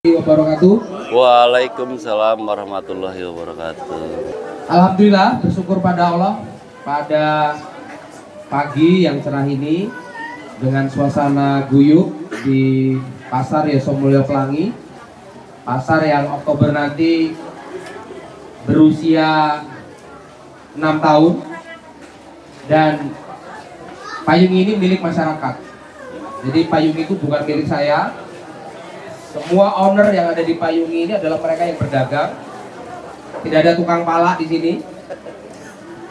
Wabarakatuh. Waalaikumsalam warahmatullahi wabarakatuh. Alhamdulillah, bersyukur pada Allah pada pagi yang cerah ini dengan suasana guyup di Pasar Yesomulyo Pelangi, pasar yang Oktober nanti berusia 6 tahun, dan payung ini milik masyarakat. Jadi payung itu bukan milik saya. Semua owner yang ada di payung ini adalah mereka yang berdagang. Tidak ada tukang pala di sini.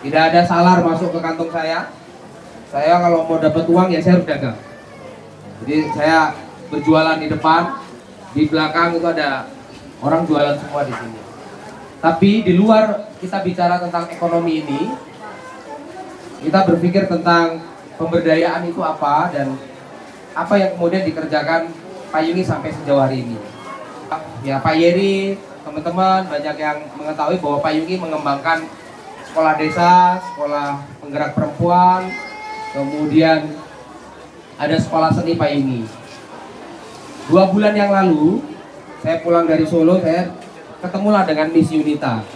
Tidak ada salar masuk ke kantong saya. Saya kalau mau dapat uang ya saya harus dagang. Jadi saya berjualan di depan, di belakang itu ada orang jualan semua di sini. Tapi di luar kita bicara tentang ekonomi ini, kita berpikir tentang pemberdayaan itu apa dan apa yang kemudian dikerjakan Payungi sampai sejauh hari ini. Ya Pak Yeri, teman-teman banyak yang mengetahui bahwa Payungi mengembangkan sekolah desa, sekolah penggerak perempuan, kemudian ada sekolah seni Payungi. 2 bulan yang lalu, saya pulang dari Solo, saya ketemulah dengan Miss Yunita.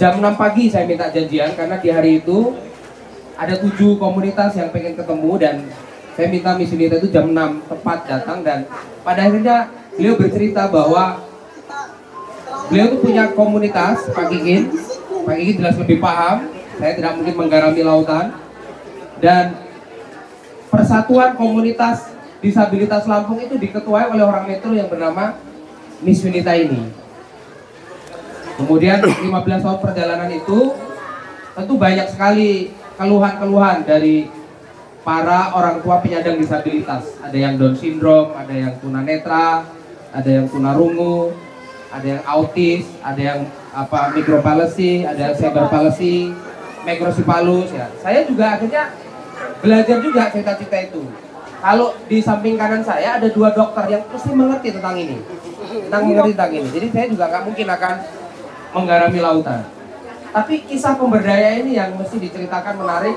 Jam 6 pagi saya minta janjian karena di hari itu ada 7 komunitas yang pengen ketemu, dan saya minta Miss Yunita itu jam 6 tepat datang, dan pada akhirnya beliau bercerita bahwa beliau tuh punya komunitas, Pak Kikin. Pak Kikin jelas lebih paham, saya tidak mungkin menggarami lautan. Dan Persatuan Komunitas Disabilitas Lampung itu diketuai oleh orang metro yang bernama Miss Yunita ini. Kemudian 15 tahun perjalanan itu tentu banyak sekali keluhan-keluhan dari para orang tua penyandang disabilitas. Ada yang Down syndrome, ada yang tunanetra, ada yang tunarungu, ada yang autis, ada yang micropalsy, ada yang cerebral palsy, microcephalus ya. Saya juga akhirnya belajar juga cita-cita itu. Kalau di samping kanan saya ada 2 dokter yang pasti mengerti tentang ini. Tentang ini. Jadi saya juga nggak mungkin akan menggarami lautan. Tapi kisah pemberdayaan ini yang mesti diceritakan menarik,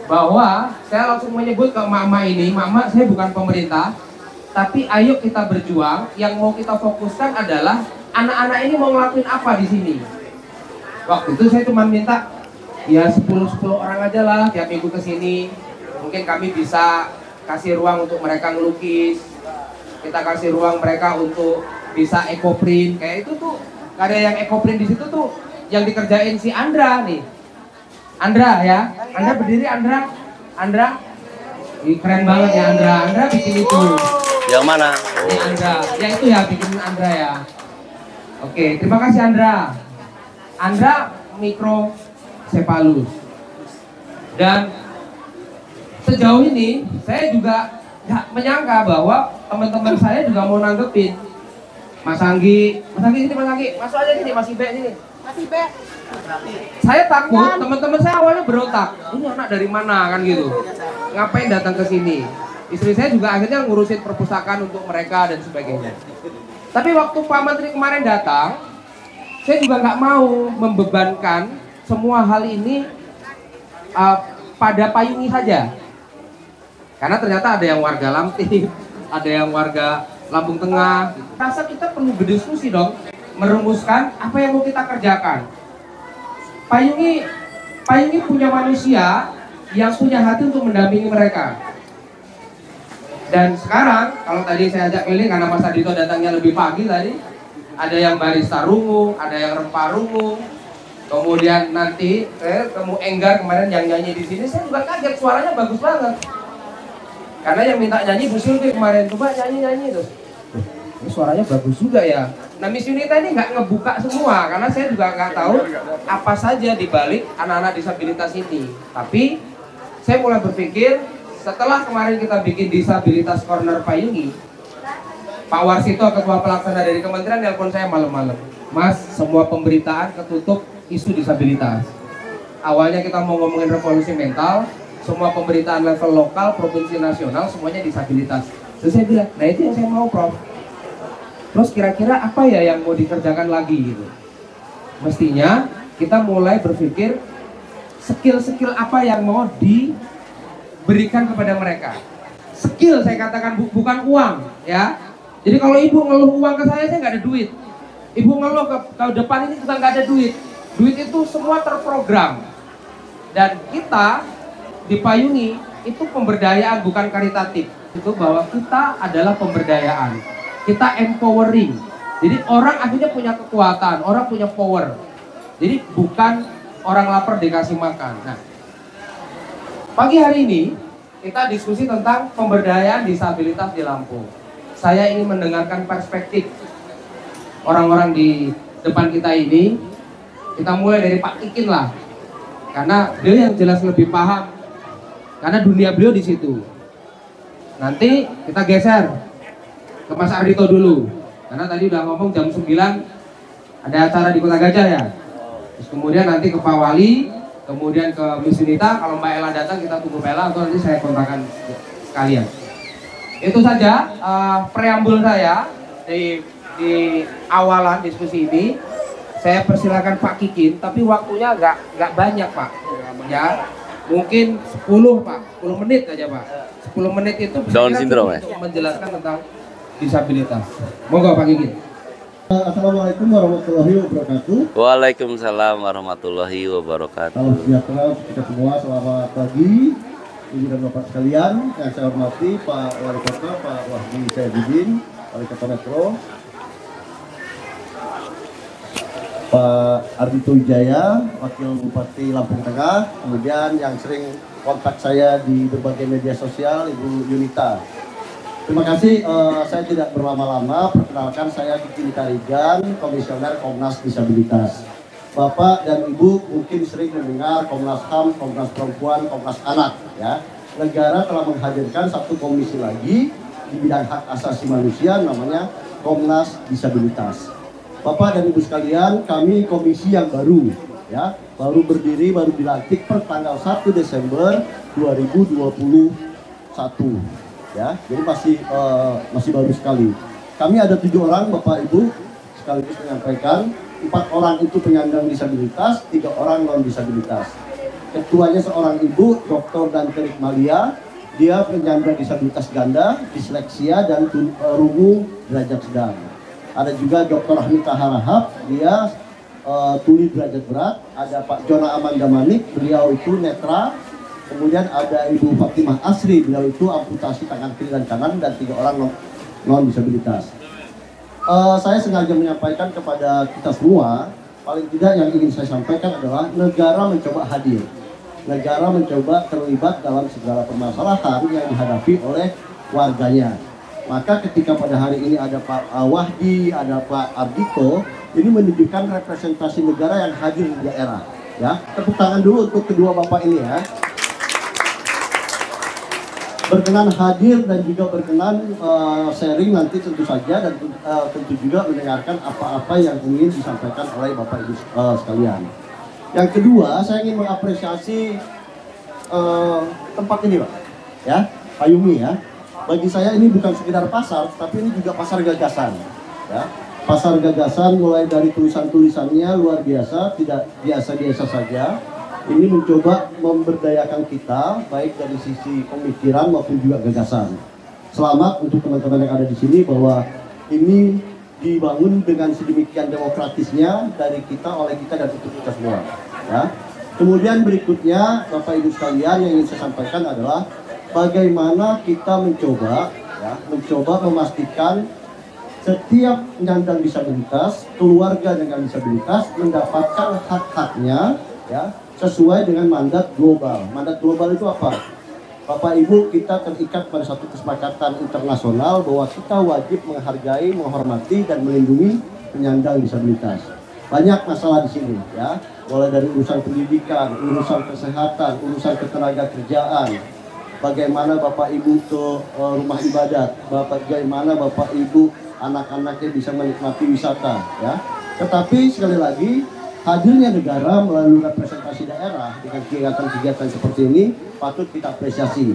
bahwa saya langsung menyebut ke mama ini, mama saya bukan pemerintah, tapi ayo kita berjuang. Yang mau kita fokuskan adalah anak-anak ini mau ngelakuin apa di sini. Waktu itu saya cuma minta ya 10 orang aja lah tiap minggu ke sini. Mungkin kami bisa kasih ruang untuk mereka ngelukis, kita kasih ruang mereka untuk bisa ekoprint. Kayak itu tuh karya yang ekoprint di situ tuh yang dikerjain si Andra nih. Andra ya, Andra berdiri, Andra, keren banget ya Andra bikin itu. Yang mana? Ini Andra, ya itu ya bikin Andra ya. Oke, terima kasih Andra. Andra microcephalus. Dan sejauh ini saya juga nggak menyangka bahwa teman-teman saya juga mau nanggepin. Mas Anggi sini, Mas Anggi, masuk aja sini, Mas Ibe sini. Mas Ibe. Saya takut, teman-teman saya awalnya berotak. Ini anak dari mana kan gitu? Ngapain datang ke sini? Istri saya juga akhirnya ngurusin perpustakaan untuk mereka dan sebagainya. Tapi waktu Pak Menteri kemarin datang, saya juga nggak mau membebankan semua hal ini pada Payungi saja. Karena ternyata ada yang warga Lampung, ada yang warga Lampung Tengah. Rasa kita perlu berdiskusi dong, merumuskan apa yang mau kita kerjakan. Payungi punya manusia yang punya hati untuk mendampingi mereka. Dan sekarang, kalau tadi saya ajak keliling karena Mas Adito datangnya lebih pagi tadi, ada yang barista rungu, ada yang rempah rungu. Kemudian nanti saya ketemu Enggar kemarin yang nyanyi di sini, saya juga kaget, suaranya bagus banget. Karena yang minta nyanyi Bu Sylvie kemarin, coba nyanyi tuh. Ini suaranya bagus juga ya. Nah Miss Yunita ini nggak ngebuka semua, karena saya juga nggak tahu apa saja di balik anak-anak disabilitas ini. Tapi saya mulai berpikir, setelah kemarin kita bikin disabilitas corner Payungi, Pak Warsito ketua pelaksana dari kementerian nelpon saya malam-malam. Mas, semua pemberitaan ketutup isu disabilitas. Awalnya kita mau ngomongin revolusi mental, semua pemberitaan level lokal, provinsi, nasional, semuanya disabilitas. Terus saya bilang, nah itu yang saya mau Prof. Terus kira-kira apa ya yang mau dikerjakan lagi gitu. Mestinya kita mulai berpikir skill-skill apa yang mau diberikan kepada mereka. Skill saya katakan bukan uang ya. Jadi kalau ibu ngeluh uang ke saya nggak ada duit. Ibu ngeluh ke depan ini juga nggak ada duit. Duit itu semua terprogram. Dan kita dipayungi itu pemberdayaan bukan karitatif. Itu bahwa kita adalah pemberdayaan. Kita empowering. Jadi orang akhirnya punya kekuatan, orang punya power. Jadi bukan orang lapar dikasih makan. Nah, pagi hari ini kita diskusi tentang pemberdayaan disabilitas di Lampung. Saya ingin mendengarkan perspektif orang-orang di depan kita ini. Kita mulai dari Pak Kikin lah, karena beliau yang jelas lebih paham, karena dunia beliau di situ. Nanti kita geser ke Mas Ardito dulu, karena tadi udah ngomong jam 9 ada acara di Kota Gajah ya. Terus kemudian nanti ke Pak Wali, kemudian ke Miss Unita. Kalau Mbak Ella datang kita tunggu Mbak Ella, atau nanti saya kontakkan sekalian. Itu saja preambul saya di awalan diskusi ini. Saya persilakan Pak Kikin, tapi waktunya nggak banyak Pak. Ya, mungkin 10 Pak, 10 menit aja Pak. 10 menit itu Down syndrome ya? Untuk menjelaskan tentang disabilitas. Monggo Pak Kikin. Assalamualaikum warahmatullahi wabarakatuh. Waalaikumsalam warahmatullahi wabarakatuh. Salam sejahtera kita semua, selamat pagi Ibu dan Bapak sekalian. Yang saya hormati Pak Wali Kota, Pak Wahdi Saidudin, Wali Kota Metro, Pak Ardito Wijaya, Wakil Bupati Lampung Tengah, kemudian yang sering kontak saya di berbagai media sosial, Ibu Yunita. Terima kasih, saya tidak berlama-lama, perkenalkan saya Kikin Karigan, Komisioner Komnas Disabilitas. Bapak dan Ibu mungkin sering mendengar Komnas HAM, Komnas Perempuan, Komnas Anak. Ya. Negara telah menghadirkan satu komisi lagi di bidang hak asasi manusia, namanya Komnas Disabilitas. Bapak dan Ibu sekalian, kami komisi yang baru, ya, baru berdiri, baru dilantik per tanggal 1 Desember 2021, ya, jadi masih baru sekali. Kami ada 7 orang, Bapak Ibu, sekaligus menyampaikan 4 orang itu penyandang disabilitas, 3 orang non disabilitas. Ketuanya seorang ibu, Dr. Danterik Malia, dia penyandang disabilitas ganda, disleksia dan rungu derajat sedang. Ada juga Dr. Hamita Harahap, dia tuli derajat berat. Ada Pak Jona Amanda Manik, beliau itu netra. Kemudian ada Ibu Fatimah Asri, beliau itu amputasi tangan kiri dan kanan, dan 3 orang non disabilitas. Saya sengaja menyampaikan kepada kita semua, paling tidak yang ingin saya sampaikan adalah negara mencoba hadir. Negara mencoba terlibat dalam segala permasalahan yang dihadapi oleh warganya. Maka ketika pada hari ini ada Pak Wahdi, ada Pak Ardito, ini menunjukkan representasi negara yang hadir di daerah. Ya, tepuk tangan dulu untuk kedua bapak ini ya. Berkenan hadir dan juga berkenan sharing nanti tentu saja, dan tentu juga mendengarkan apa-apa yang ingin disampaikan oleh Bapak Ibu sekalian. Yang kedua, saya ingin mengapresiasi tempat ini Pak, ya, Payumi ya. Bagi saya ini bukan sekedar pasar, tapi ini juga pasar gagasan. Ya. Pasar gagasan mulai dari tulisan-tulisannya luar biasa, tidak biasa-biasa saja. Ini mencoba memberdayakan kita, baik dari sisi pemikiran maupun juga gagasan. Selamat untuk teman-teman yang ada di sini bahwa ini dibangun dengan sedemikian demokratisnya dari kita, oleh kita, dan untuk kita semua. Ya. Kemudian berikutnya, Bapak Ibu sekalian, yang ingin saya sampaikan adalah bagaimana kita mencoba memastikan setiap penyandang disabilitas, keluarga dengan disabilitas mendapatkan hak-haknya, ya, sesuai dengan mandat global. Mandat global itu apa? Bapak Ibu, kita terikat pada satu kesepakatan internasional bahwa kita wajib menghargai, menghormati, dan melindungi penyandang disabilitas. Banyak masalah di sini, ya, mulai dari urusan pendidikan, urusan kesehatan, urusan ketenaga kerjaan. Bagaimana Bapak Ibu ke rumah ibadat, bagaimana Bapak Ibu anak-anaknya bisa menikmati wisata, ya. Tetapi sekali lagi, hadirnya negara melalui representasi daerah dengan kegiatan-kegiatan seperti ini patut kita apresiasi.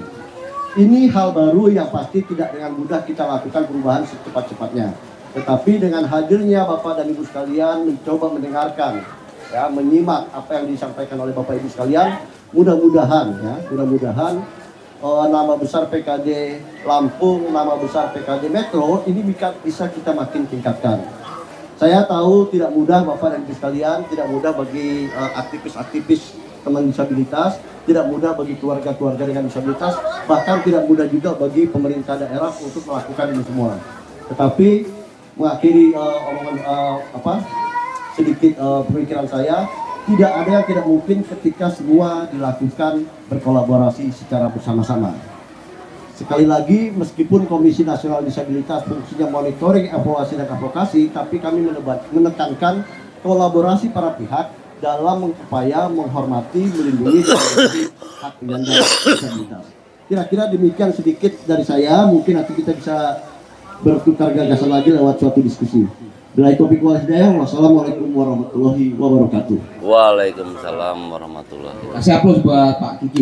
Ini hal baru yang pasti tidak dengan mudah kita lakukan perubahan secepat-cepatnya. Tetapi dengan hadirnya Bapak dan Ibu sekalian mencoba mendengarkan, ya, menyimak apa yang disampaikan oleh Bapak Ibu sekalian, mudah-mudahan nama besar PKD Lampung, nama besar PKD Metro ini bisa kita makin tingkatkan. Saya tahu tidak mudah Bapak dan Ibu sekalian, tidak mudah bagi aktivis-aktivis teman disabilitas, tidak mudah bagi keluarga-keluarga dengan disabilitas, bahkan tidak mudah juga bagi pemerintah daerah untuk melakukan ini semua. Tetapi mengakhiri sedikit pemikiran saya, tidak ada yang tidak mungkin ketika semua dilakukan berkolaborasi secara bersama-sama. Sekali lagi, meskipun Komisi Nasional Disabilitas fungsinya monitoring, evaluasi, dan advokasi, tapi kami menekankan kolaborasi para pihak dalam upaya menghormati, melindungi, dan melindungi hak penyandang disabilitas. Kira-kira demikian sedikit dari saya, mungkin nanti kita bisa bertukar gagasan lagi lewat suatu diskusi. Bila topik wal hidayah, wassalamualaikum warahmatullahi wabarakatuh. Waalaikumsalam warahmatullahi wabarakatuh. Kasih aplaus buat Pak Kiki.